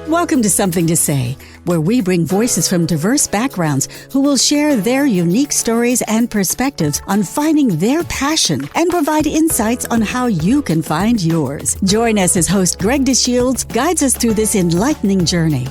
Welcome to Something to Say, where we bring voices from diverse backgrounds who will share their unique stories and perspectives on finding their passion and provide insights on how you can find yours. Join us as host Greg DeShields guides us through this enlightening journey.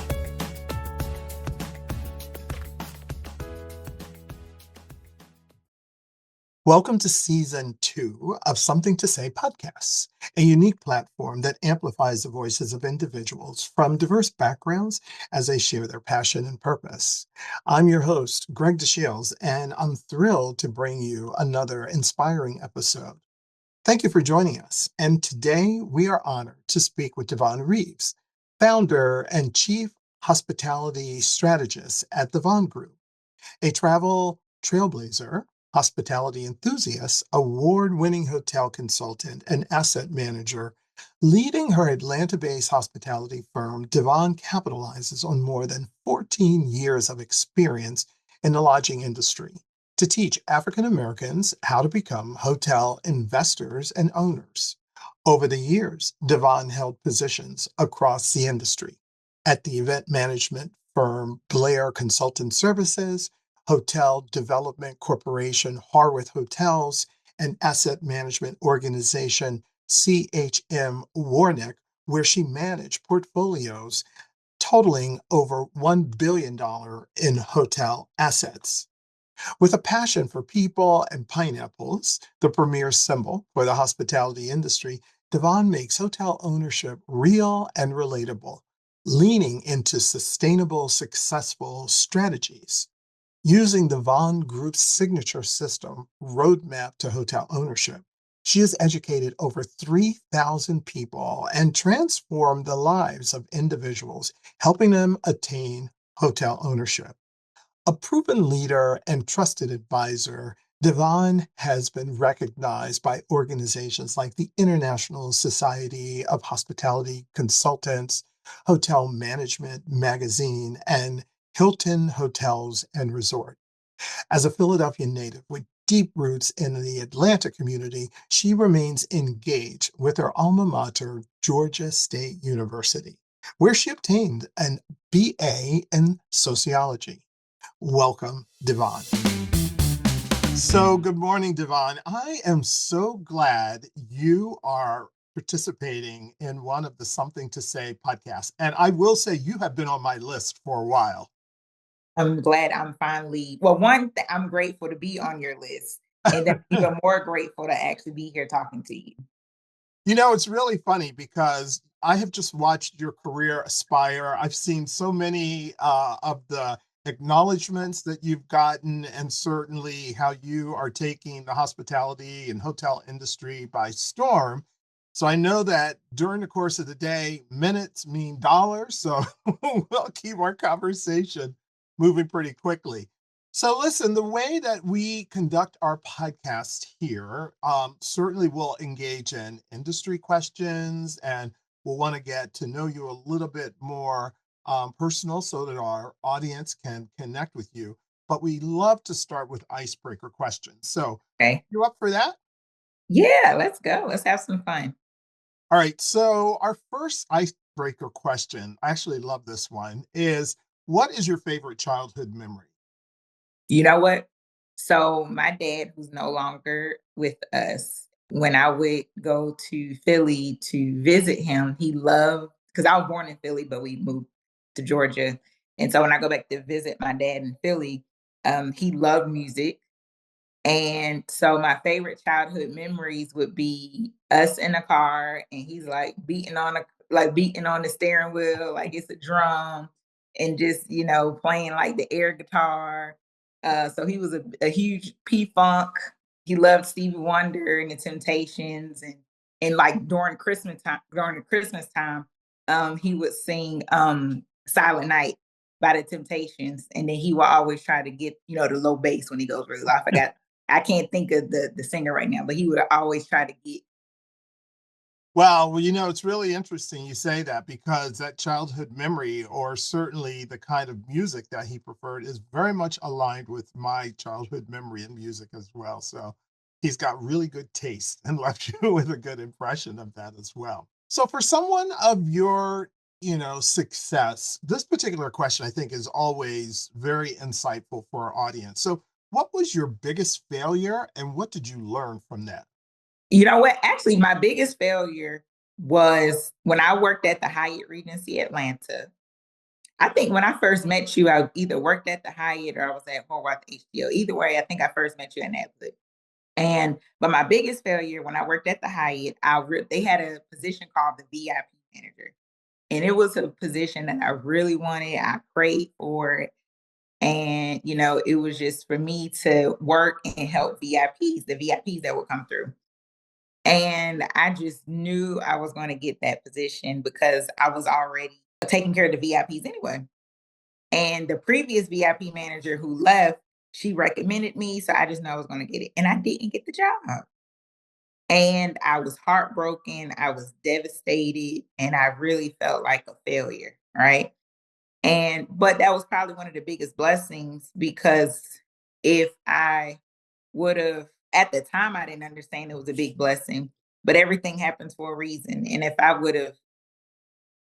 Welcome to Season 2 of Something to Say Podcasts, a unique platform that amplifies the voices of individuals from diverse backgrounds as they share their passion and purpose. I'm your host, Greg DeShields, and I'm thrilled to bring you another inspiring episode. Thank you for joining us, and today we are honored to speak with Davonne Reaves, founder and chief hospitality strategist at the Vonne Group, a travel trailblazer, hospitality enthusiast, award-winning hotel consultant, and asset manager. Leading her Atlanta-based hospitality firm, Davonne capitalizes on more than 14 years of experience in the lodging industry to teach African Americans how to become hotel investors and owners. Over the years, Davonne held positions across the industry at the event management firm Blair Consultant Services, Hotel Development Corporation, Harworth Hotels, and asset management organization CHM Warnick, where she managed portfolios totaling over $1 billion in hotel assets. With a passion for people and pineapples, the premier symbol for the hospitality industry, Davonne makes hotel ownership real and relatable, leaning into sustainable, successful strategies. Using the Vonne Group's signature system, Roadmap to Hotel Ownership, she has educated over 3,000 people and transformed the lives of individuals, helping them attain hotel ownership. A proven leader and trusted advisor, Davonne has been recognized by organizations like the International Society of Hospitality Consultants, Hotel Management Magazine, and Hilton Hotels and Resort. As a Philadelphia native with deep roots in the Atlanta community, she remains engaged with her alma mater, Georgia State University, where she obtained an BA in sociology. Welcome, Davonne. So, good morning, Davonne. I am so glad you are participating in one of the Something to Say podcasts. And I will say you have been on my list for a while. I'm glad I'm finally, I'm grateful to be on your list. And then even more grateful to actually be here talking to you. You know, it's really funny because I have just watched your career aspire. I've seen so many of the acknowledgments that you've gotten, and certainly how you are taking the hospitality and hotel industry by storm. So I know that during the course of the day, minutes mean dollars. So we'll keep our conversation moving pretty quickly. So listen, the way that we conduct our podcast here, certainly we'll engage in industry questions, and we'll want to get to know you a little bit more personal so that our audience can connect with you. But we love to start with icebreaker questions. So Okay. you up for that? Yeah, let's go. Let's have some fun. All right. So our first icebreaker question, I actually love this one, is what is your favorite childhood memory? You know what? So my dad, who's no longer with us, when I would go to Philly to visit him, he loved, because I was born in Philly, but we moved to Georgia. And so when I go back to visit my dad in Philly, he loved music. And so my favorite childhood memories would be us in a car and he's like beating on the steering wheel like it's a drum, and just, playing like the air guitar. So he was a huge P-Funk. He loved Stevie Wonder and the Temptations, and like during the Christmas time, he would sing Silent Night by the Temptations, and then he will always try to get, the low bass when he goes really low. I can't think of the singer right now, but he would always try to get. Well, it's really interesting you say that, because that childhood memory, or certainly the kind of music that he preferred, is very much aligned with my childhood memory in music as well. So he's got really good taste and left you with a good impression of that as well. So for someone of your success, this particular question I think is always very insightful for our audience. So, what was your biggest failure and what did you learn from that? You know what? Actually, my biggest failure was when I worked at the Hyatt Regency Atlanta. I think when I first met you, I either worked at the Hyatt or I was at Horwath HTO. Either way, I think I first met you in that. But my biggest failure when I worked at the Hyatt, they had a position called the VIP manager, and it was a position that I really wanted. I prayed for it, and it was just for me to work and help VIPs, the VIPs that would come through. And I just knew I was going to get that position because I was already taking care of the VIPs anyway. And the previous VIP manager who left, she recommended me. So I just know I was going to get it. And I didn't get the job. And I was heartbroken. I was devastated. And I really felt like a failure. Right. But that was probably one of the biggest blessings because if I would have, at the time, I didn't understand it was a big blessing, but everything happens for a reason. And if I would have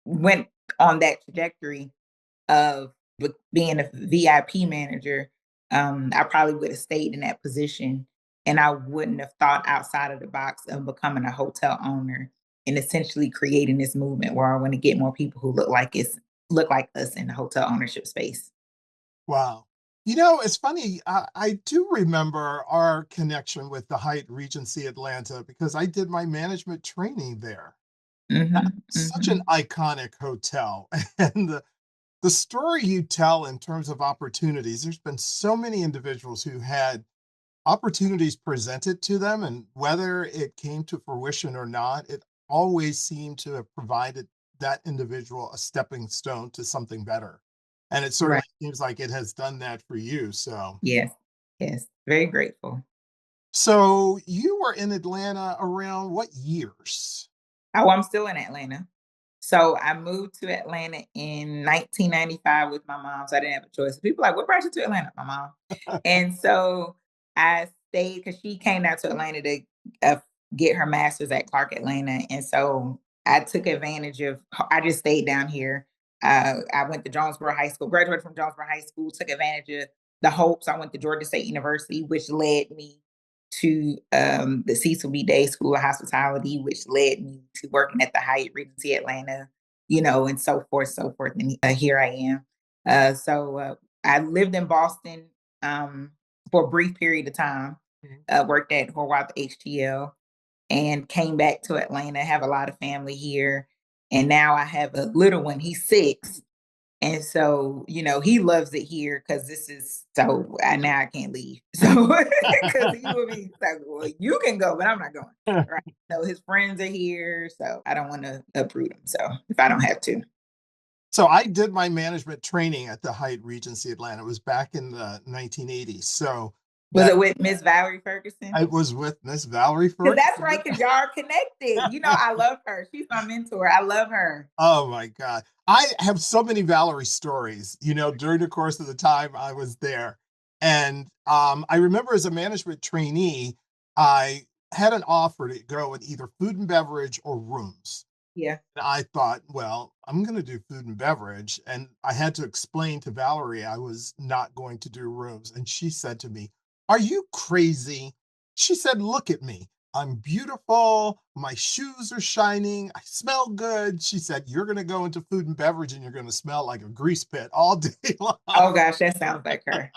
went on that trajectory of being a VIP manager, I probably would have stayed in that position and I wouldn't have thought outside of the box of becoming a hotel owner and essentially creating this movement where I want to get more people who look like us in the hotel ownership space. Wow. It's funny. I do remember our connection with the Hyatt Regency Atlanta because I did my management training there. Hmm. Such an Hmm. iconic hotel. And the story you tell in terms of opportunities, there's been so many individuals who had opportunities presented to them, and whether it came to fruition or not, it always seemed to have provided that individual a stepping stone to something better. And it certainly Right. seems like it has done that for you. So, Yes. Yes. Very grateful. so you were in Atlanta around what years? Oh, I'm still in Atlanta. So I moved to Atlanta in 1995 with my mom. So I didn't have a choice. People are like, what brought you to Atlanta? My mom. And so I stayed because she came down to Atlanta to uh, get her master's at Clark Atlanta. And so I took advantage of, I just stayed down here. I went to Jonesboro High School, graduated from Jonesboro High School, took advantage of the hopes. I went to Georgia State University, which led me to the Cecil B. Day School of Hospitality, which led me to working at the Hyatt Regency Atlanta, and so forth, so forth. And here I am. I lived in Boston for a brief period of time, Mhm. worked at Horwath HTL, and came back to Atlanta. Have a lot of family here. And now I have a little one. He's 6. And so, he loves it here because this is so now I can't leave. So because he will be like, well, you can go, but I'm not going. Right. So his friends are here. So I don't want to uproot him. So if I don't have to. So I did my management training at the Hyatt Regency Atlanta. It was back in the 1980s. So Was that it with Miss Valerie Ferguson? I was with Miss Valerie Because that's Ferguson. right, because y'all are connected. I love her. She's my mentor. I love her. Oh my God. I have so many Valerie stories, during the course of the time I was there. And I remember as a management trainee, I had an offer to go in either food and beverage or rooms. Yeah. And I thought, well, I'm going to do food and beverage. And I had to explain to Valerie I was not going to do rooms. And she said to me, are you crazy? She said, look at me. I'm beautiful. My shoes are shining. I smell good. She said, you're going to go into food and beverage and you're going to smell like a grease pit all day long. Oh gosh, that sounds like her.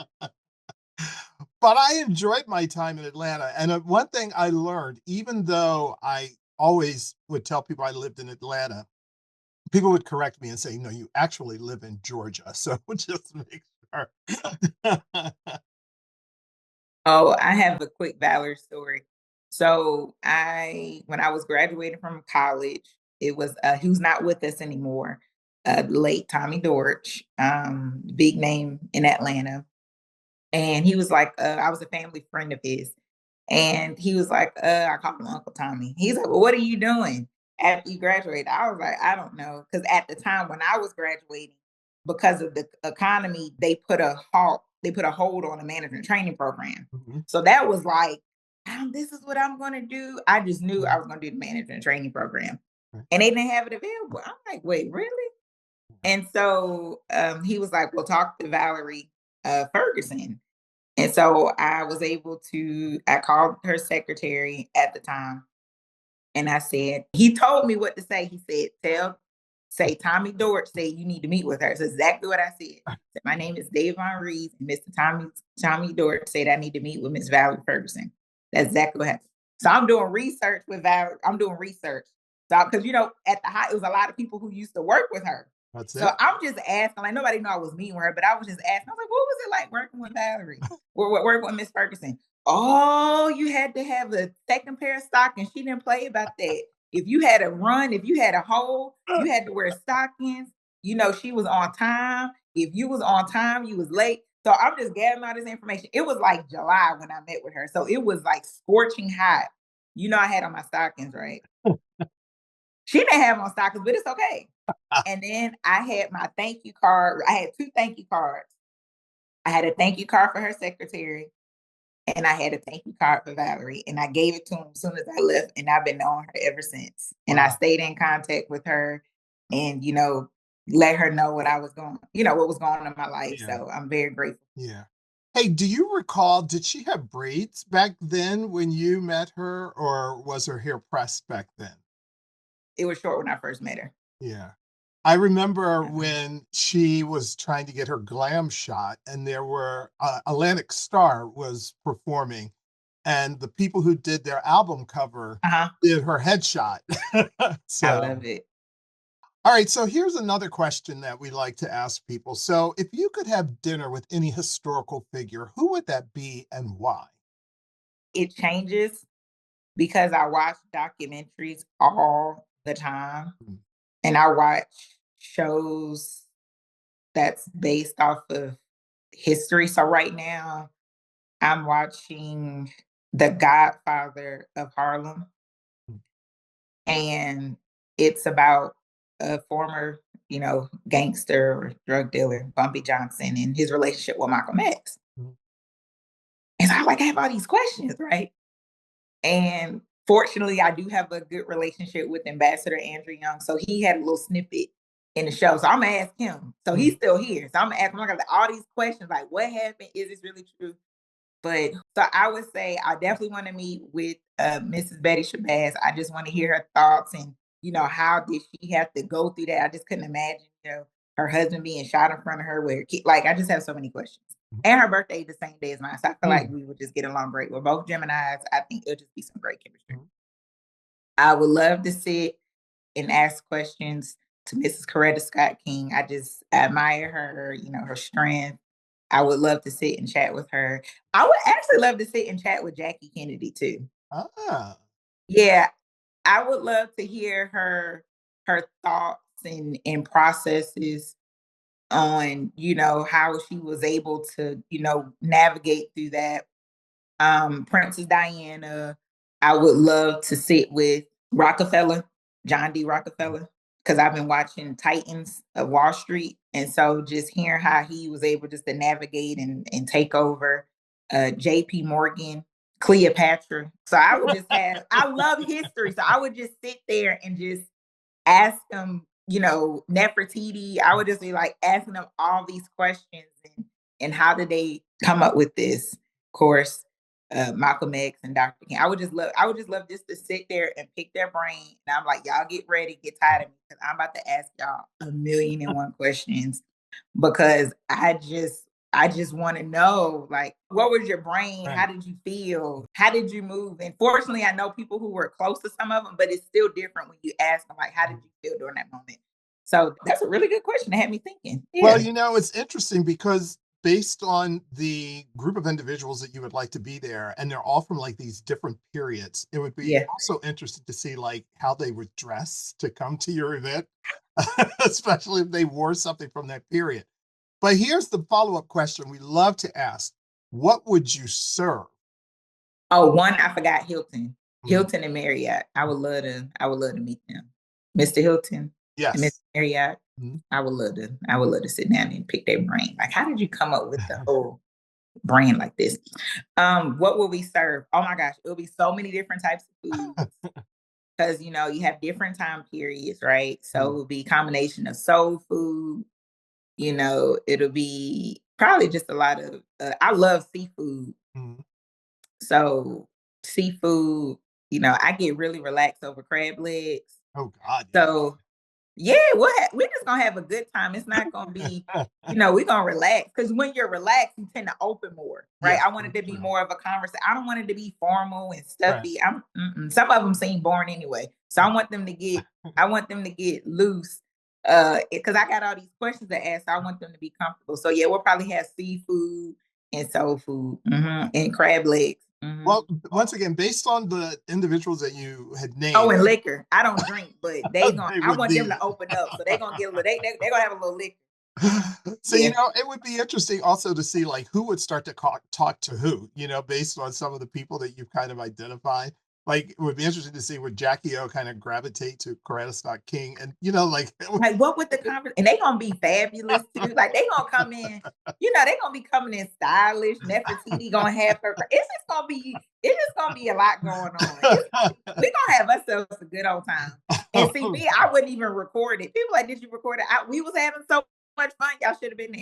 But I enjoyed my time in Atlanta. And one thing I learned, even though I always would tell people I lived in Atlanta, people would correct me and say, no, you actually live in Georgia. So just make sure. Oh, I have a quick Valerie story. So when I was graduating from college, it was who's not with us anymore, late Tommy Dortch, big name in Atlanta. And he was like, I was a family friend of his. And he was like, I called him Uncle Tommy. He's like, well, what are you doing after you graduate? I was like, I don't know. Because at the time when I was graduating, because of the economy, they put a hold on the management training program. Mhm. So that was like, this is what I'm going to do. I just knew I Mhm. was going to do the management training program. Right. And they didn't have it available. I'm like, wait, really? And so he was like, well, talk to Valerie Ferguson. And so I called her secretary at the time. And I said, he told me what to say. He said, say Tommy Dorch said you need to meet with her. That's exactly what I said. My name is Davonne Reaves, and Mr. Tommy Dorch said I need to meet with Miss Valerie Ferguson. That's exactly what happened. So I'm doing research with Valerie. I'm doing research. So, because, at the Hyatt, it was a lot of people who used to work with her. That's So it. I'm just asking, like, nobody knew I was meeting with her, but I was just asking. I was like, what was it like working with Valerie? Working with Miss Ferguson? Oh, you had to have a second pair of stockings. She didn't play about that. If you had a run, if you had a hole, you had to wear stockings. She was on time. If you was on time, you was late. So I'm just gathering all this information. It was like July when I met with her. So it was like scorching hot. I had on my stockings, right? She didn't have on stockings, but it's okay. And then I had my thank you card. I had 2 thank you cards. I had a thank you card for her secretary, and I had a thank you card for Valerie, and I gave it to him as soon as I left, and I've been knowing her ever since. And I stayed in contact with her and, let her know what what was going on in my life. Yeah. So I'm very grateful. Yeah. Hey, do you recall, did she have braids back then when you met her, or was her hair pressed back then? It was short when I first met her. Yeah. I remember when she was trying to get her glam shot, and there were Atlantic Star was performing, and the people who did their album cover did her headshot. I love it. All right, so here's another question that we like to ask people. So if you could have dinner with any historical figure, who would that be and why? It changes because I watch documentaries all the time, and I watch shows that's based off of history. So right now, I'm watching The Godfather of Harlem, and it's about a former, gangster or drug dealer, Bumpy Johnson, and his relationship with Malcolm X. And so I have all these questions, right? And fortunately, I do have a good relationship with Ambassador Andrew Young. So he had a little snippet in the show. So I'm going to ask him. So he's still here. So I'm going to ask him all these questions like, what happened? Is this really true? But so I would say I definitely want to meet with Mrs. Betty Shabazz. I just want to hear her thoughts and, how did she have to go through that? I just couldn't imagine, her husband being shot in front of her with her kid. Like, I just have so many questions. And her birthday is the same day as mine. So I feel like we would just get along great. We're both Geminis. I think it'll just be some great chemistry. I would love to sit and ask questions to Mrs. Coretta Scott King. I just admire her, her strength. I would love to sit and chat with her. I would actually love to sit and chat with Jackie Kennedy too. Yeah, I would love to hear her thoughts and processes on, how she was able to, navigate through that. Princess Diana, I would love to sit with Rockefeller, John D. Rockefeller, because I've been watching Titans of Wall Street. And so just hearing how he was able just to navigate and take over. JP Morgan, Cleopatra. So I would just I love history. So I would just sit there and just ask them, Nefertiti. I would just be like asking them all these questions and how did they come up with this? Of course, Malcolm X and Dr. King. I would just love just to sit there and pick their brain. And I'm like, y'all get ready, get tired of me, because I'm about to ask y'all 1,000,001 questions, because I just want to know, like, what was your brain? Right. How did you feel? How did you move? And fortunately, I know people who were close to some of them, but it's still different when you ask them, like, how did you feel during that moment? So that's a really good question. It had me thinking. Yeah. Well, it's interesting because based on the group of individuals that you would like to be there, and they're all from like these different periods, it would be also interesting to see like how they would dress to come to your event, especially if they wore something from that period. But here's the follow-up question we love to ask. What would you serve? Oh, one, I forgot Hilton. Hilton and Marriott. I would love to meet them. Mr. Hilton. Yes. And Mr. Marriott. I would love to sit down and pick their brain. Like, how did you come up with the whole brand like this? What will we serve? Oh my gosh, it'll be so many different types of foods. because, you have different time periods, right? So it will be a combination of soul food, it'll be probably just a lot of, I love seafood. Mhm. So seafood, I get really relaxed over crab legs. Oh God. So yeah, we're just gonna have a good time. It's not gonna be, we're gonna relax. Because when you're relaxed, you tend to open more, right? Yes, I want it very to be true. more of a conversation. I don't want it to be formal and Right. stuffy. Some of them seem boring anyway. So I want them to get loose. Because I got all these questions to ask. So I want them to be comfortable. So yeah, we'll probably have seafood and soul food, and crab legs. Well, once again, based on the individuals that you had Oh, named, and liquor. I don't drink, but they I would want them need to open up. So they're gonna get a little, they gonna have a little liquor. it. So, Yeah. it would be interesting also to see like who would start to talk to who, based on some of the people that you've kind of identified. Like, it would be interesting to see would Jackie O kind of gravitate to Coretta Scott King, and like Like, what would the conference? And they gonna be fabulous too. Like they gonna come in, they gonna be coming in stylish. Nefertiti gonna have her. It's just gonna be a lot going on. We gonna have ourselves a good old time. And see, me, I wouldn't even record it. People like, did you record it? We was having so much fun. Y'all should have been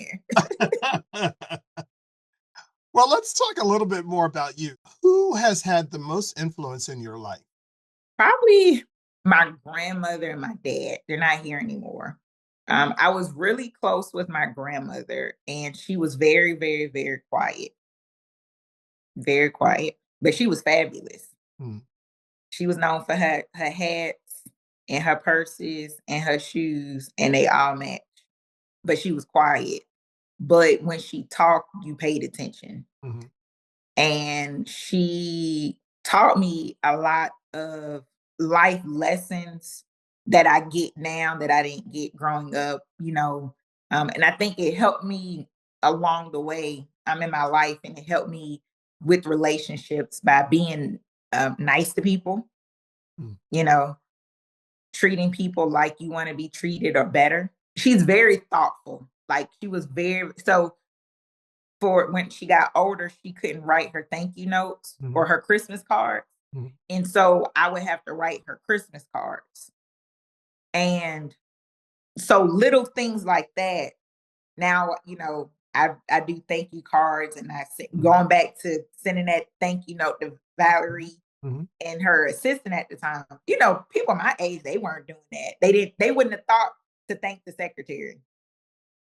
there. Well, let's talk a little bit more about you. Who has had the most influence in your life? Probably my grandmother and my dad. They're not here anymore. I was really close with my grandmother, and she was very, very, very quiet, but she was fabulous. Hmm. She was known for her hats and her purses and her shoes, and they all matched. But she was quiet. But when she talked, you paid attention. Mhm. And she taught me a lot of life lessons that I get now that I didn't get growing up, and I think it helped me along the way in my life, and it helped me with relationships by being nice to people, Mm. you know, treating people like you want to be treated or better. She's very thoughtful. Like she was very so for when she got older, she couldn't write her thank you notes Mhm. or her Christmas cards. Mhm. And so I would have to write her Christmas cards. And so little things like that. Now, I do thank you cards, and going back to sending that thank you note to Valerie Mhm. and her assistant at the time. People my age, they weren't doing that. They wouldn't have thought to thank the secretary.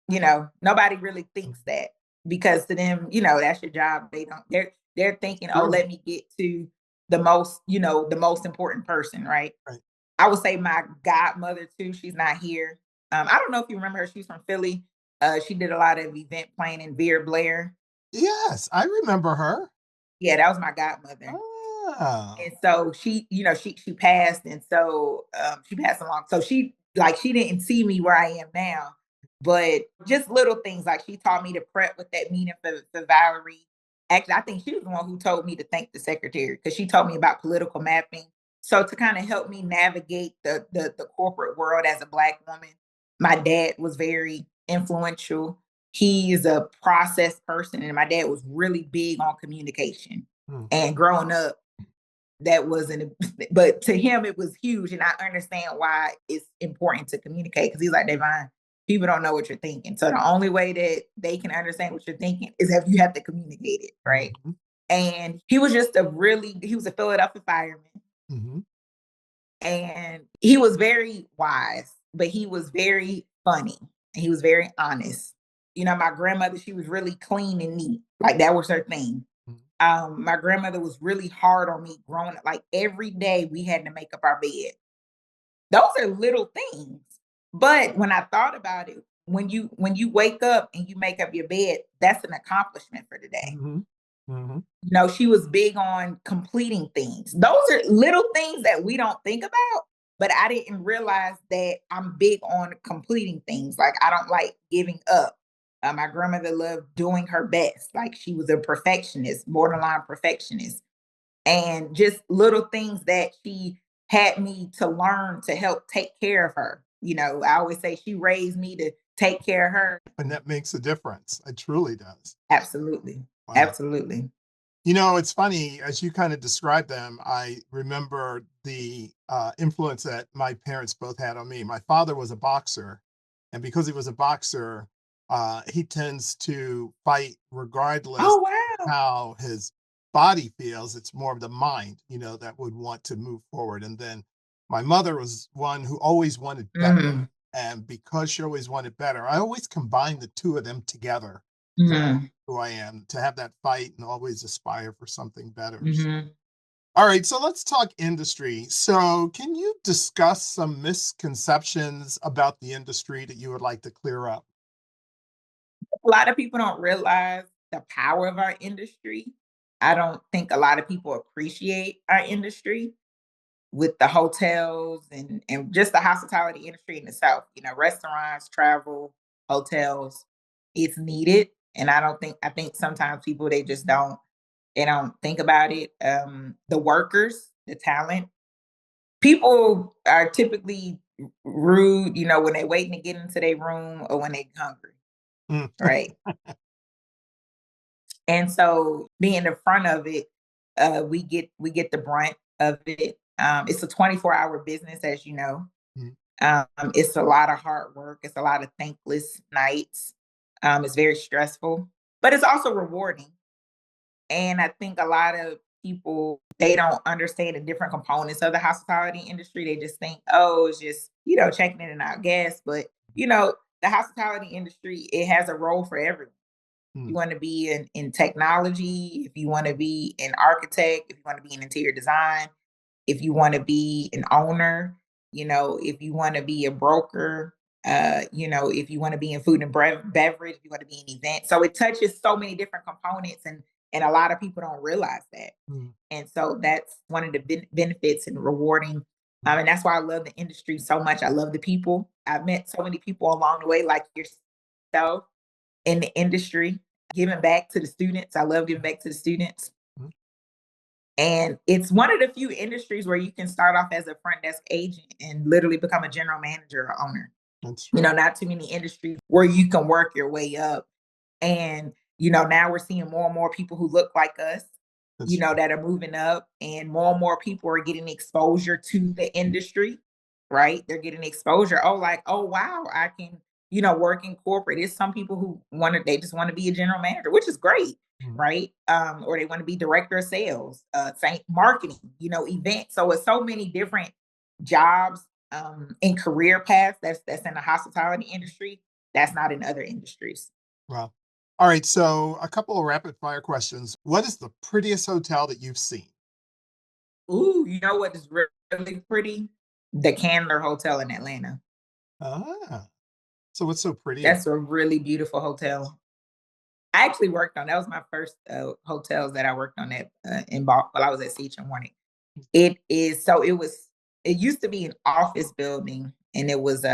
Nobody really thinks that because to them, that's your job. They're thinking, oh, Sure. let me get to the most important person, right? Right. I would say my godmother too. She's not here. I don't know if you remember her. She's from Philly. She did a lot of event planning. Vera Blair. Yes, I remember her. Yeah, that was my godmother. Oh. And so she passed, and so she passed along. So she didn't see me where I am now, but just little things like she taught me to prep with that meeting for Valerie. Actually, I think she was the one who told me to thank the secretary because she told me about political mapping. So to kind of help me navigate the corporate world as a Black woman, my dad was very influential. He's a process person, and my dad was really big on communication. Mm. And growing up, that wasn't, but to him, it was huge. And I understand why it's important to communicate because he's like, Davonne, people don't know what you're thinking. So the only way that they can understand what you're thinking is if you have to communicate it, right? Mhm. And he was he was a Philadelphia fireman. Mhm. And he was very wise, but he was very funny and he was very honest. My grandmother, she was really clean and neat. Like that was her thing. Mhm. My grandmother was really hard on me growing up. Like every day we had to make up our bed. Those are little things. But when I thought about it, when you wake up and you make up your bed, that's an accomplishment for the day. Mhm. Mhm. She was big on completing things. Those are little things that we don't think about, but I didn't realize that I'm big on completing things. Like I don't like giving up. My grandmother loved doing her best. Like she was a perfectionist, borderline perfectionist, and just little things that she had me to learn to help take care of her. I always say she raised me to take care of her. And that makes a difference. It truly does. Absolutely. Wow. Absolutely. It's funny, as you kind of describe them, I remember the influence that my parents both had on me. My father was a boxer, and because he was a boxer, he tends to fight regardless Oh, wow. how his body feels. It's more of the mind, that would want to move forward. And then my mother was one who always wanted better. Mhm. And because she always wanted better, I always combined the two of them together Mhm. who I am, to have that fight and always aspire for something better. Mhm. All right, so let's talk industry. So, can you discuss some misconceptions about the industry that you would like to clear up? A lot of people don't realize the power of our industry. I don't think a lot of people appreciate our industry with the hotels and just the hospitality industry in itself. Restaurants, travel, hotels. It's needed, and I think sometimes people they don't think about it. The workers, the talent. People are typically rude, when they're waiting to get into their room or when they're hungry, Mm, right? And so being in the front of it, we get the brunt of it. It's a 24-hour business, as you know. mm, It's a lot of hard work. It's a lot of thankless nights. It's very stressful, but it's also rewarding. And I think a lot of people, they don't understand the different components of the hospitality industry. They just think, oh, it's just, checking in and out gas. But, the hospitality industry, it has a role for everyone. You mm, want to be in technology, if you want to be an architect, if you want to be in interior design, if you want to be an owner, if you want to be a broker, if you want to be in food and beverage, if you want to be an event. So it touches so many different components, and a lot of people don't realize that. mm, And so that's one of the benefits and rewarding. mm. And that's why I love the industry so much. I love the people. I've met so many people along the way, like yourself, in the industry, giving back to the students. I love giving back to the students. Mm. And it's one of the few industries where you can start off as a front desk agent and literally become a general manager or owner. That's right. Not too many industries where you can work your way up. And, now we're seeing more and more people who look like us, That's that are moving up, and more people are getting exposure to the industry, right? They're getting exposure. Oh, like, oh, wow, I can, work in corporate. It's some people who they just want to be a general manager, which is great, mm, right? Or they want to be director of sales, marketing, events. So it's so many different jobs in career paths that's in the hospitality industry that's not in other industries. wow. All right, so a couple of rapid fire questions. What is the prettiest hotel that you've seen? Ooh, you know what is really pretty? The Candler Hotel in Atlanta. Ah, so what's so pretty about That's a really beautiful hotel. I actually worked on that was my first hotels that I worked on at while I was at CH and Warnick. it? It used to be an office building, and it was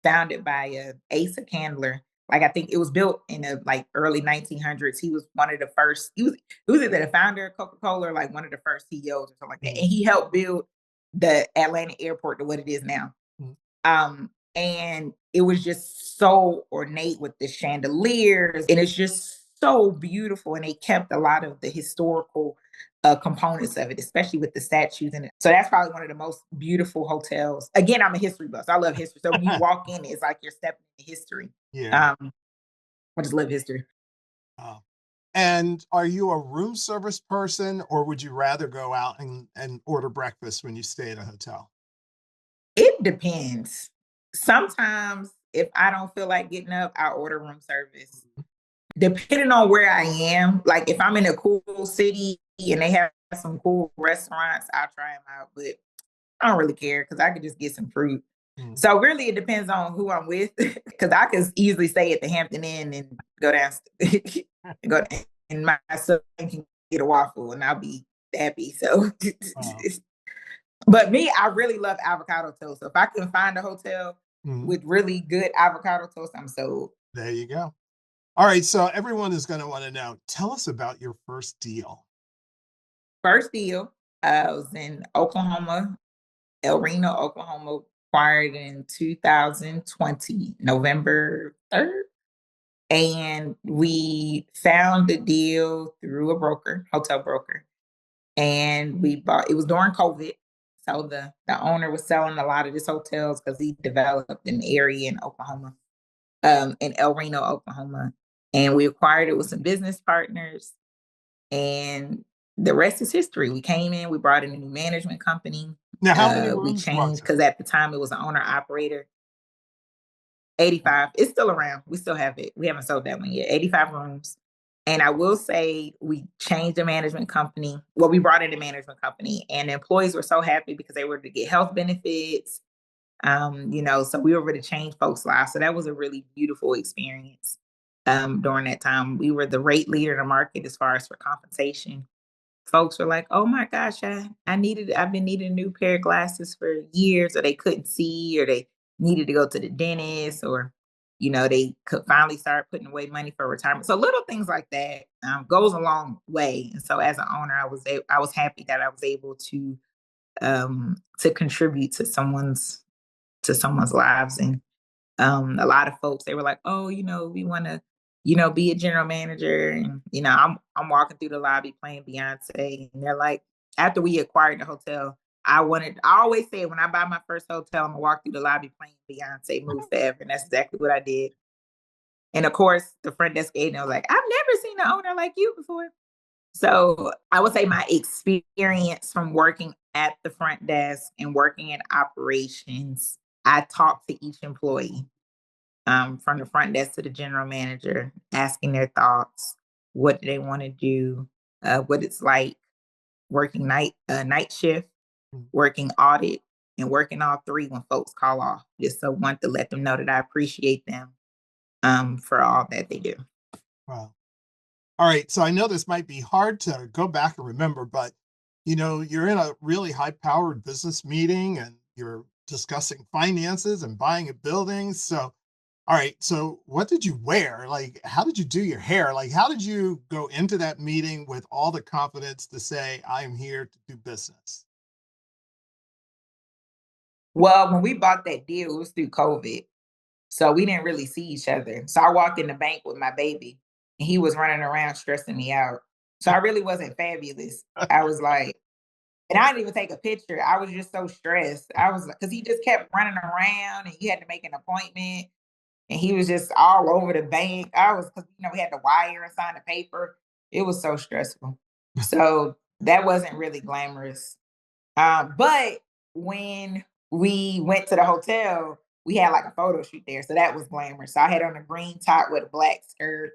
founded by Asa Candler. Like, I think it was built in the like early 1900s. He was one of the first. He was either the founder of Coca-Cola or like one of the first CEOs or something like that. Mm, And he helped build the Atlanta airport to what it is now. mm, And it was just so ornate with the chandeliers, and it's just so beautiful. And they kept a lot of the historical components of it, especially with the statues in it. So that's probably one of the most beautiful hotels. Again, I'm a history buff. So I love history. So when you walk in, it's like you're stepping into history. yeah. I just love history. Oh. And are you a room service person, or would you rather go out and order breakfast when you stay at a hotel? It depends. Sometimes if I don't feel like getting up, I order room service. Depending on where I am, like if I'm in a cool city and they have some cool restaurants, I'll try them out. But I don't really care because I could just get some fruit. Mm, So really, it depends on who I'm with because I could easily stay at the Hampton Inn and go down, go and my son can get a waffle and I'll be happy. So, wow. but me, I really love avocado toast. So if I can find a hotel Mhm. with really good avocado toast, I'm sold. There you go. All right, so everyone is going to want to know. Tell us about your first deal. First deal, I was in Oklahoma, El Reno, Oklahoma, acquired in 2020, November 3rd. And we found the deal through a broker, hotel broker. And we bought, it was during COVID. So the owner was selling a lot of these hotels because he developed an area in Oklahoma, in El Reno, Oklahoma. And we acquired it with some business partners. And the rest is history. We came in, we brought in a new management company. Now, how many We rooms was changed it? because at the time it was an owner operator. 85. It's still around. We still have it. We haven't sold that one yet. 85 rooms. And I will say we changed the management company. Well, we brought in a management company and the employees were so happy because they were to get health benefits. So we were able to change folks' lives. So that was a really beautiful experience. During that time, we were the rate leader in the market as far as for compensation. Folks were like, "Oh my gosh, I've been needing a new pair of glasses for years," or they couldn't see, or they needed to go to the dentist, or they could finally start putting away money for retirement. So little things like that goes a long way. And so as an owner, I was happy that I was able to contribute to someone's lives. And a lot of folks, they were like, "Oh, we want to, be a general manager." And, I'm walking through the lobby playing Beyonce. And they're like, after we acquired the hotel, I always say when I buy my first hotel, I'm gonna walk through the lobby playing Beyonce Move Forever. And that's exactly what I did. And of course, the front desk agent was like, "I've never seen an owner like you before." So I would say my experience from working at the front desk and working in operations, I talked to each employee, from the front desk to the general manager, asking their thoughts, what do they want to do, what it's like working night shift, working audit, and working all three when folks call off. Just so want to let them know that I appreciate them for all that they do. Wow. All right. So I know this might be hard to go back and remember, but you're in a really high-powered business meeting and you're discussing finances and buying a building. So, all right. So what did you wear? Like, how did you do your hair? Like, how did you go into that meeting with all the confidence to say, "I'm here to do business"? Well, when we bought that deal, it was through COVID. So we didn't really see each other. So I walked in the bank with my baby and he was running around stressing me out. So I really wasn't fabulous. I was like, and I didn't even take a picture. I was just so stressed. I was because he just kept running around and you had to make an appointment and he was just all over the bank. I was, because, we had to wire and sign the paper. It was so stressful. So that wasn't really glamorous. But when we went to the hotel, we had like a photo shoot there. So that was glamorous. So I had on a green top with a black skirt.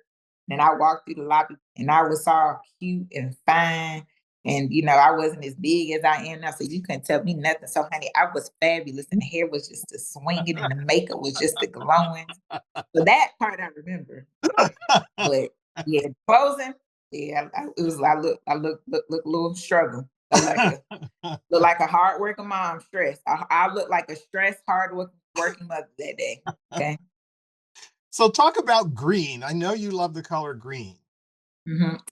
And I walked through the lobby and I was all cute and fine. And, I wasn't as big as I am now. So you couldn't tell me nothing. So, honey, I was fabulous. And the hair was just the swinging and the makeup was just the glowing. So that part I remember. But yeah, closing, yeah, it was. I look a little struggle. Look like a hardworking mom, stressed. I look like a stressed, hardworking mother that day. Okay. So talk about green. I know you love the color green.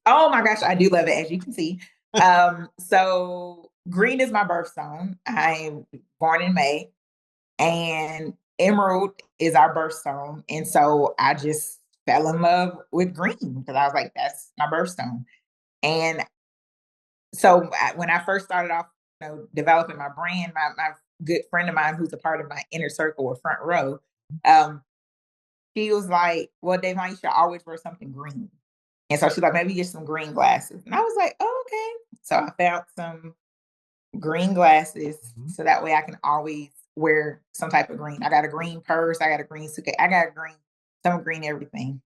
Oh my gosh, I do love it, as you can see. So green is my birthstone. I'm born in May, and emerald is our birthstone. And so I just fell in love with green because I was like, that's my birthstone. And so when I first started off, developing my brand, my good friend of mine who's a part of my inner circle or front row, she was like, "Well, Davonne, you should always wear something green." And so she's like, "Maybe get some green glasses." And I was like, "Oh, okay." So I found some green glasses Mhm. so that way I can always wear some type of green. I got a green purse, I got a green suitcase, I got some green everything.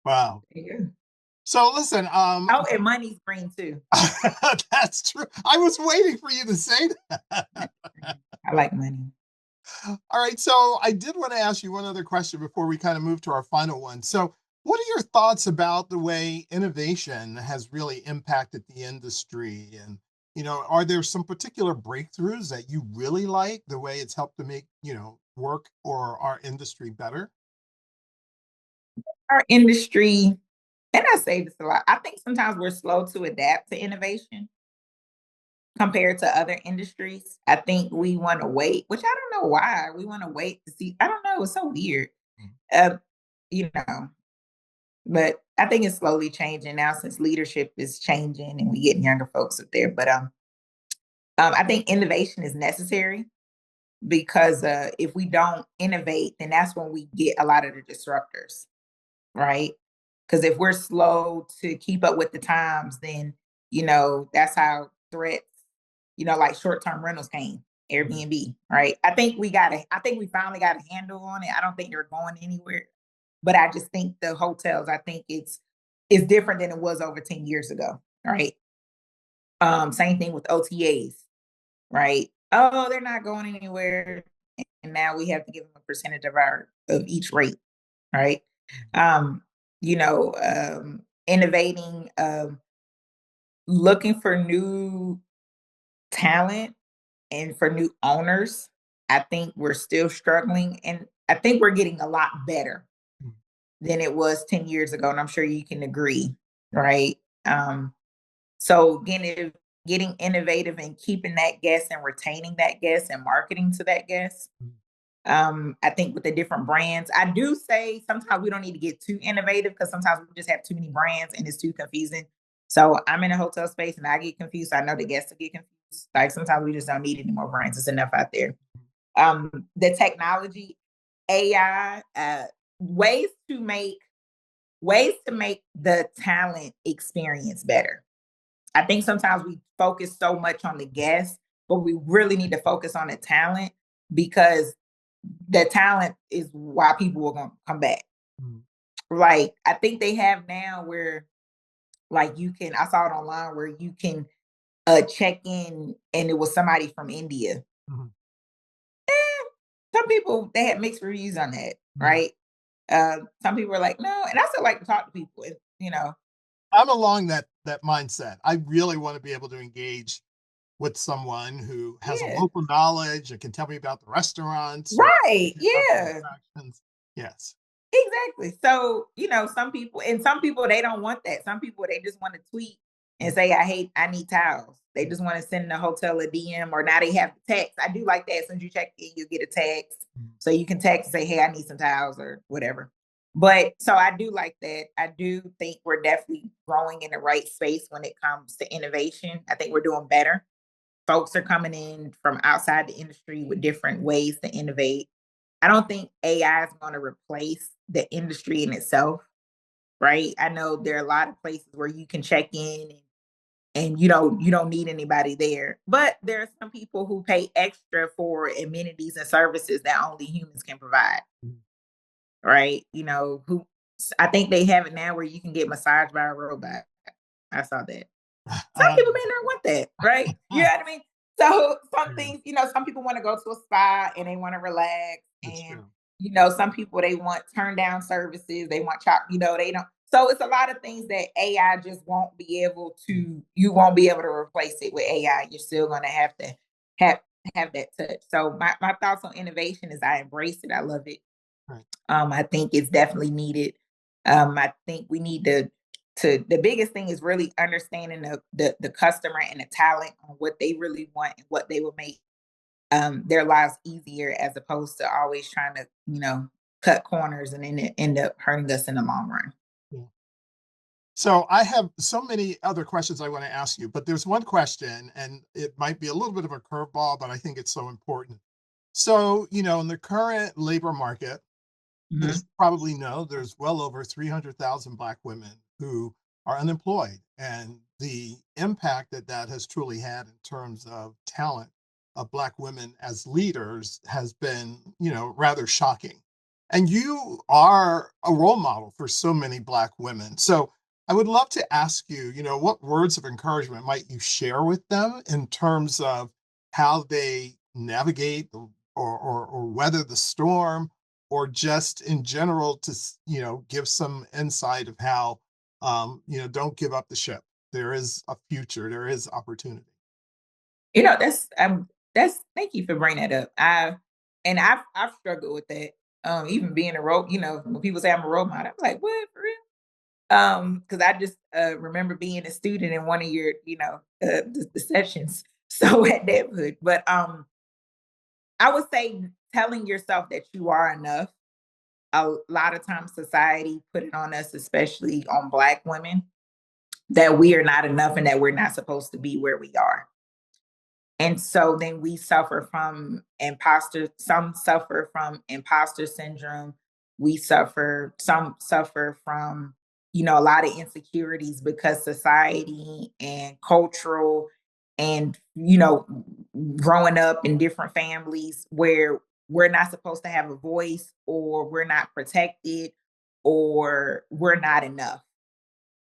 Wow. Yeah. So listen, Oh, and money's green too. that's true. I was waiting for you to say that. I like money. All right. So I did want to ask you one other question before we kind of move to our final one. So what are your thoughts about the way innovation has really impacted the industry? And, are there some particular breakthroughs that you really like, the way it's helped to make, work or our industry better? Our industry, and I say this a lot, I think sometimes we're slow to adapt to innovation compared to other industries. I think we want to wait, which I don't know why. We want to wait to see. I don't know. It's so weird. uh, you know, but I think it's slowly changing now since leadership is changing and we getting younger folks up there. But I think innovation is necessary because if we don't innovate, then that's when we get a lot of the disruptors, right? Because if we're slow to keep up with the times, then that's how threats, like short-term rentals came, Airbnb, right? I think we finally got a handle on it. I don't think they're going anywhere, but I just think the hotels, I think it's different than it was over 10 years ago, right? Same thing with OTAs, right? Oh, they're not going anywhere, and now we have to give them a percentage of each rate, right? Um, Innovating, looking for new talent and for new owners. I think we're still struggling, and I think we're getting a lot better than it was 10 years ago, and I'm sure you can agree, right? So getting innovative and keeping that guest and retaining that guest and marketing to that guest. I think with the different brands, I do say sometimes we don't need to get too innovative because sometimes we just have too many brands and it's too confusing. So I'm in a hotel space and I get confused. So I know the guests will get confused. Like sometimes we just don't need any more brands. It's enough out there. The technology, AI, ways to make the talent experience better. I think sometimes we focus so much on the guests, but we really need to focus on the talent because the talent is why people are going to come back. Like, I think they have now where, like, I saw it online where you can check in and it was somebody from India. Some people, they had mixed reviews on that, right? Some people were like, no, and I still like to talk to people, I'm along that mindset. I really want to be able to engage with someone who has a local knowledge and can tell me about the restaurants, right? Yeah, attractions. Yes, exactly. So some people they don't want that. Some people they just want to tweet and say, I need towels. They just want to send the hotel a DM, or now they have the text. I do like that. As soon as you check in, you get a text, so you can text and say, hey, I need some towels or whatever. But so I do like that. I do think we're definitely growing in the right space when it comes to innovation. I think we're doing better. Folks are coming in from outside the industry with different ways to innovate. I don't think AI is going to replace the industry in itself, right? I know there are a lot of places where you can check in and you don't need anybody there. But there are some people who pay extra for amenities and services that only humans can provide. Right? Who I think they have it now where you can get massaged by a robot. I saw that. Some people may not want that, right? You know what I mean? So some things, some people want to go to a spa and they want to relax. And some people they want turn down services, they want they don't. So it's a lot of things that AI just won't be able to, you won't be able to replace it with AI. You're still gonna have to have that touch. So my thoughts on innovation is I embrace it, I love it. Right. I think it's definitely needed. I think we need to the biggest thing is really understanding the customer and the talent on what they really want and what they will make their lives easier, as opposed to always trying to cut corners and then it end up hurting us in the long run. Yeah. So I have so many other questions I want to ask you, but there's one question, and it might be a little bit of a curveball, but I think it's so important. So, in the current labor market, as you probably know, there's well over 300,000 Black women who are unemployed. And the impact that has truly had in terms of talent of Black women as leaders has been, rather shocking. And you are a role model for so many Black women. So I would love to ask you, what words of encouragement might you share with them in terms of how they navigate or weather the storm, or just in general to give some insight of how don't give up the ship. There is a future, there is opportunity. That's thank you for bringing that up. I've struggled with that. Even being a role, when people say I'm a role model, I'm like, what, for real? Because I just remember being a student in one of your the sessions so at neighborhood. But I would say telling yourself that you are enough a lot of times society put it on us, especially on Black women, that we are not enough and that we're not supposed to be where we are. And so then we suffer from some suffer from imposter syndrome. Some suffer from, a lot of insecurities because society and cultural and, growing up in different families where we're not supposed to have a voice or we're not protected or we're not enough.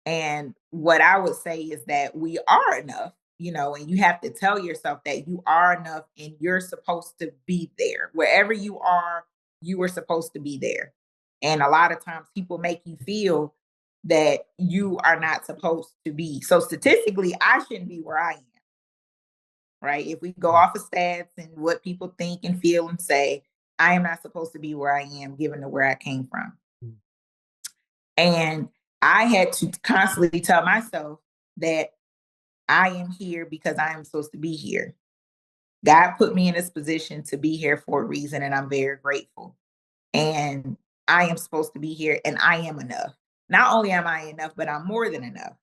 And what I would say is that we are enough, and you have to tell yourself that you are enough and you're supposed to be there. Wherever you were supposed to be there. And a lot of times people make you feel that you are not supposed to be. So statistically, I shouldn't be where I am, right? If we go off of stats and what people think and feel and say, I am not supposed to be where I am given to where I came from. And I had to constantly tell myself that I am here because I am supposed to be here. God put me in this position to be here for a reason, and I'm very grateful. And I am supposed to be here, and I am enough. Not only am I enough, but I'm more than enough.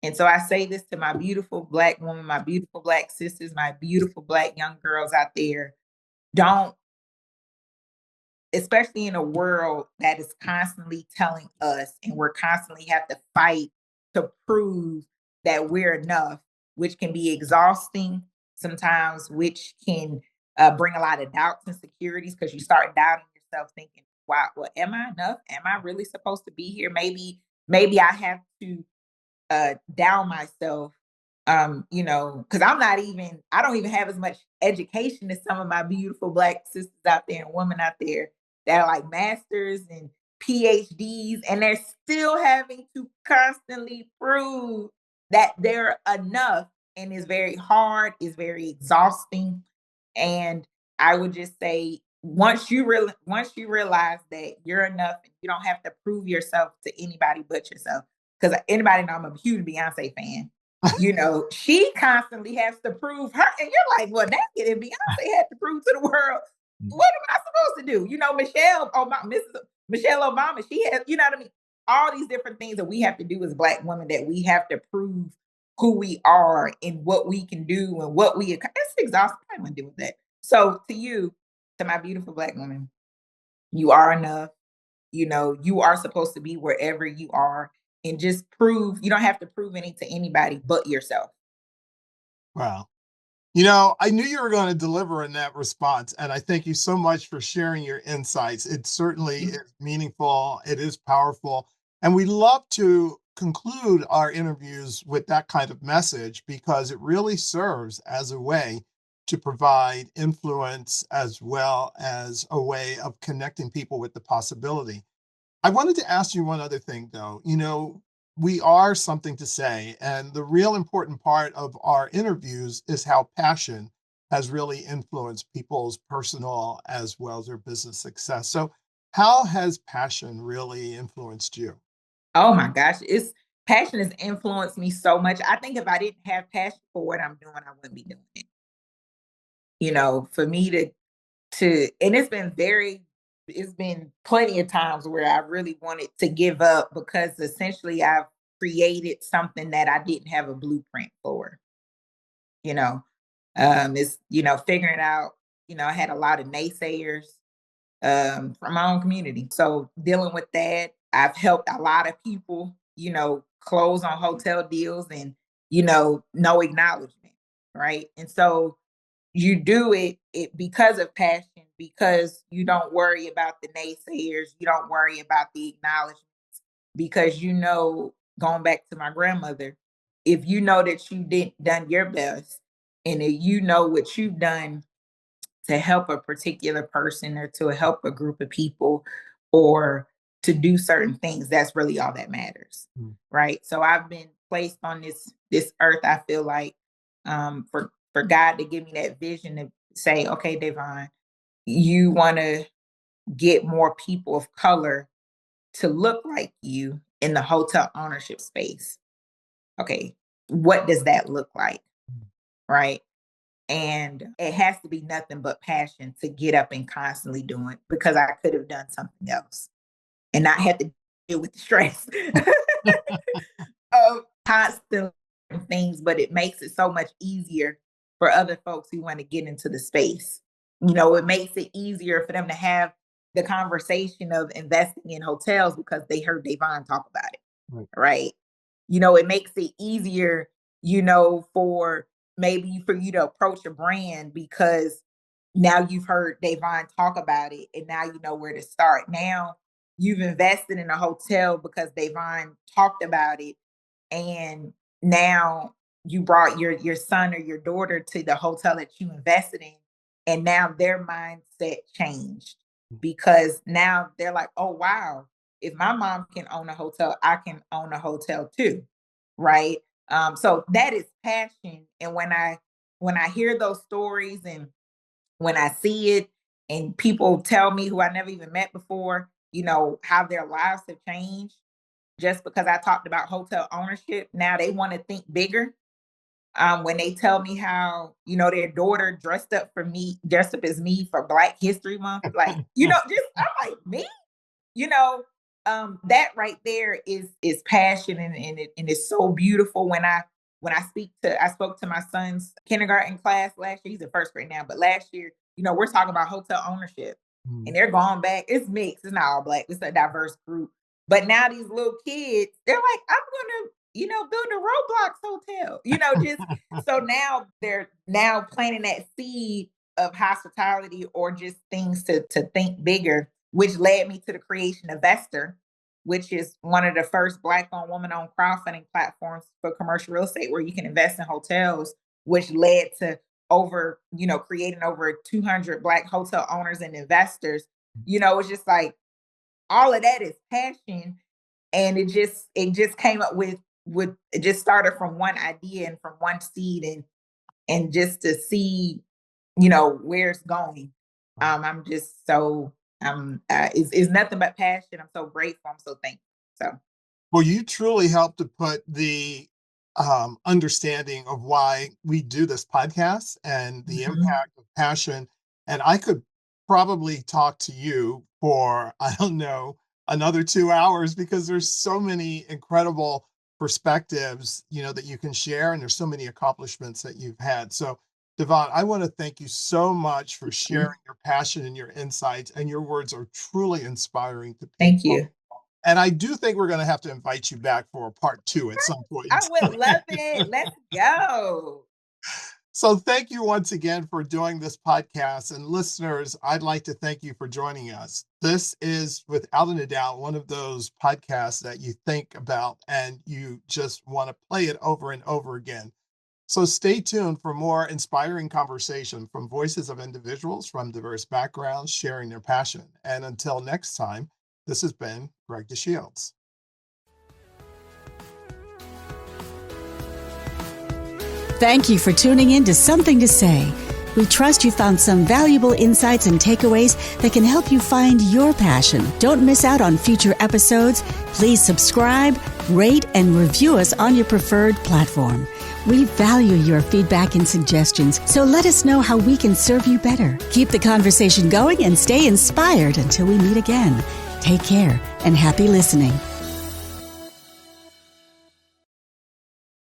And so I say this to my beautiful Black women, my beautiful Black sisters, my beautiful Black young girls out there. Don't, especially in a world that is constantly telling us, and we're constantly have to fight to prove that we're enough, which can be exhausting sometimes, which can bring a lot of doubts and insecurities because you start doubting yourself, thinking, "Wow, well, am I enough? Am I really supposed to be here? Maybe I have to down myself, because I don't even have as much education as some of my beautiful Black sisters out there and women out there that are like masters and PhDs, and they're still having to constantly prove that they're enough. And it's very hard, it's very exhausting. And I would just say, once you realize that you're enough and you don't have to prove yourself to anybody but yourself, because anybody know I'm a huge Beyonce fan. She constantly has to prove her, and you're like, well, dang it, if Beyonce had to prove to the world, what am I supposed to do? Mrs. Michelle Obama, she has, you know what I mean? All these different things that we have to do as Black women, that we have to prove who we are and what we can do and what we, it's exhausting. I don't want to deal with that. So to my beautiful Black women, you are enough. You are supposed to be wherever you are, and just prove. You don't have to prove anything to anybody but yourself. Wow. I knew you were going to deliver in that response, and I thank you so much for sharing your insights. It certainly is meaningful. It is powerful. And we love to conclude our interviews with that kind of message because it really serves as a way to provide influence as well as a way of connecting people with the possibility. I wanted to ask you one other thing, though. We are something to say, and the real important part of our interviews is how passion has really influenced people's personal as well as their business success. So, how has passion really influenced you? Oh my gosh, passion has influenced me so much. I think if I didn't have passion for what I'm doing, I wouldn't be doing it. For me and it's been plenty of times where I really wanted to give up because essentially I've created something that I didn't have a blueprint for. It's figuring out. I had a lot of naysayers from my own community, so dealing with that, I've helped a lot of people, close on hotel deals and no acknowledgement, right? And so you do it because of passion, because you don't worry about the naysayers, you don't worry about the acknowledgments, because going back to my grandmother, if you know that you didn't done your best, and if you know what you've done to help a particular person or to help a group of people or to do certain things, that's really all that matters. Right? So I've been placed on this earth, I feel like, for God to give me that vision to say, okay, Davonne, you want to get more people of color to look like you in the hotel ownership space. Okay, what does that look like? Right? And it has to be nothing but passion to get up and constantly do it, because I could have done something else. and not have to deal with the stress of constant things, but it makes it so much easier for other folks who want to get into the space. It makes it easier for them to have the conversation of investing in hotels because they heard Davonne talk about it, right? It makes it easier, for you to approach a brand because now you've heard Davonne talk about it and now you know where to start. Now you've invested in a hotel because Davonne talked about it, and now you brought your son or your daughter to the hotel that you invested in, and now their mindset changed because now they're like, oh wow, if my mom can own a hotel, I can own a hotel too, right? So that is passion. And when I hear those stories and when I see it and people tell me who I never even met before, how their lives have changed just because I talked about hotel ownership. Now they want to think bigger. When they tell me how, their daughter dressed up as me for Black History Month, like, I'm like, me? That right there is passion, and it's so beautiful. When I spoke to my son's kindergarten class last year. He's in first grade now, but last year, we're talking about hotel ownership, and they're going back. It's mixed. It's not all Black. It's a diverse group. But now these little kids, they're like, I'm gonna, build a Roblox hotel. So now they're planting that seed of hospitality or just things to think bigger, which led me to the creation of Vester, which is one of the first Black-owned, woman-owned crowdfunding platforms for commercial real estate where you can invest in hotels, which led to creating over 200 Black hotel owners and investors. It's just like all of that is passion. And it just came up with it just started from one idea and from one seed and just to see, where it's going. I'm just so it's nothing but passion. I'm so grateful. I'm so thankful. So, well, you truly helped to put the understanding of why we do this podcast and the impact of passion. And I could probably talk to you for, I don't know, another 2 hours because there's so many incredible perspectives, that you can share. And there's so many accomplishments that you've had. So Davonne, I want to thank you so much for sharing your passion and your insights, and your words are truly inspiring to people. Thank you. And I do think we're going to have to invite you back for a part 2 at some point. I would love it. Let's go. So thank you once again for doing this podcast. And listeners, I'd like to thank you for joining us. This is, without a doubt, one of those podcasts that you think about and you just want to play it over and over again. So stay tuned for more inspiring conversation from voices of individuals from diverse backgrounds sharing their passion. And until next time, this has been Greg DeShields. Thank you for tuning in to Something to Say. We trust you found some valuable insights and takeaways that can help you find your passion. Don't miss out on future episodes. Please subscribe, rate, and review us on your preferred platform. We value your feedback and suggestions, so let us know how we can serve you better. Keep the conversation going and stay inspired until we meet again. Take care and happy listening.